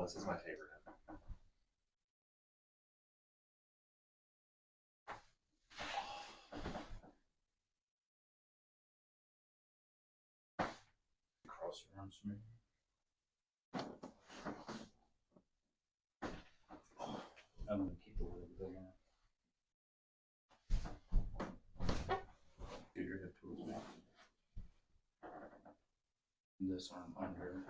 this is my favorite. Cross your arms for me. I'm gonna keep the leg big enough. Get your hip towards me. And this arm under.